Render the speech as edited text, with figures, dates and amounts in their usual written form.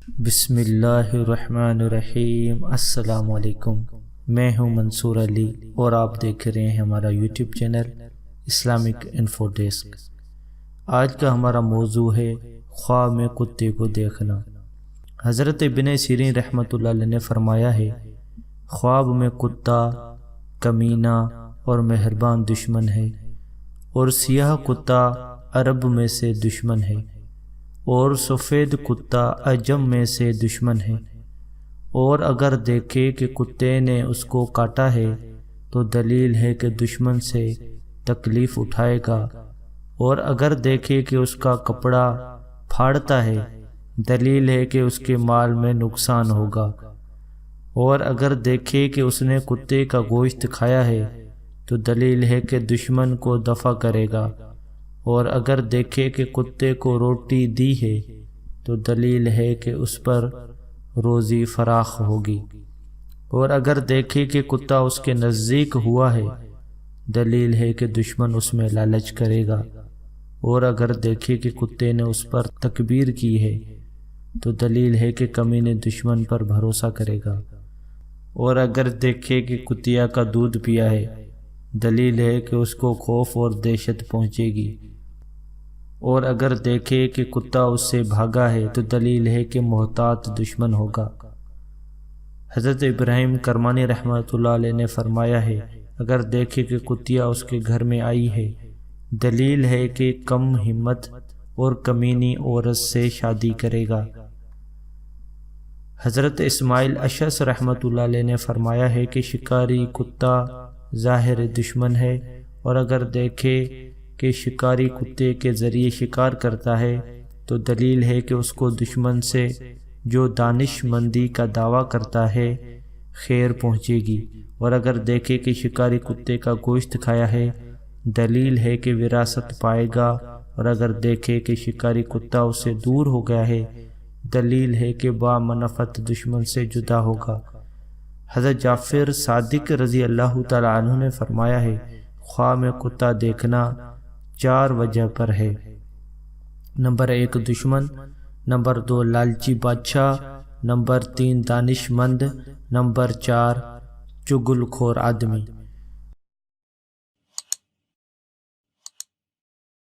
بسم اللہ الرحمن الرحیم۔ السلام علیکم، میں ہوں منصور علی اور آپ دیکھ رہے ہیں ہمارا YouTube channel Islamic info desk. آج کا ہمارا موضوع ہے خواب میں کتے کو دیکھنا۔ حضرت ابن سیرین رحمۃ اللہ علیہ نے فرمایا ہے، خواب میں کتا کمینہ اور مہربان دشمن ہے، اور سیاہ کتا عرب میں سے دشمن ہے، اور سفید کتا عجم میں سے دشمن ہے، اور اگر دیکھے کہ کتے نے اس کو کاٹا ہے تو دلیل ہے کہ دشمن سے تکلیف اٹھائے گا، اور اگر دیکھے کہ اس کا کپڑا پھاڑتا ہے دلیل ہے کہ اس کے مال میں نقصان ہوگا، اور اگر دیکھے کہ اس نے کتے کا گوشت کھایا ہے تو دلیل ہے کہ دشمن کو دفع کرے گا، اور اگر دیکھے کہ کتے کو روٹی دی ہے تو دلیل ہے کہ اس پر روزی فراخ ہوگی، اور اگر دیکھے کہ کتا اس کے نزدیک ہوا ہے دلیل ہے کہ دشمن اس میں لالچ کرے گا، اور اگر دیکھے کہ کتے نے اس پر تکبیر کی ہے تو دلیل ہے کہ کمینے دشمن پر بھروسہ کرے گا، اور اگر دیکھے کہ کتیا کا دودھ پیا ہے دلیل ہے کہ اس کو خوف اور دہشت پہنچے گی، اور اگر دیکھے کہ کتا اس سے بھاگا ہے تو دلیل ہے کہ محتاط دشمن ہوگا۔ حضرت ابراہیم کرمانی رحمۃ اللہ علیہ نے فرمایا ہے، اگر دیکھے کہ کتیا اس کے گھر میں آئی ہے دلیل ہے کہ کم ہمت اور کمینی عورت سے شادی کرے گا۔ حضرت اسماعیل اشعث رحمۃ اللہ علیہ نے فرمایا ہے کہ شکاری کتا ظاہر دشمن ہے، اور اگر دیکھے کہ شکاری کتے کے ذریعے شکار کرتا ہے تو دلیل ہے کہ اس کو دشمن سے جو دانش مندی کا دعویٰ کرتا ہے خیر پہنچے گی، اور اگر دیکھے کہ شکاری کتے کا گوشت کھایا ہے دلیل ہے کہ وراثت پائے گا، اور اگر دیکھے کہ شکاری کتا اس سے دور ہو گیا ہے دلیل ہے کہ با منفعت دشمن سے جدا ہوگا۔ حضرت جعفر صادق رضی اللہ تعالی عنہ نے فرمایا ہے، خواب میں کتا دیکھنا 4 وجہ پر ہے۔ نمبر 1 دشمن، نمبر 2 لالچی بادشاہ، نمبر 3 دانش مند، نمبر 4 چگل خور آدمی۔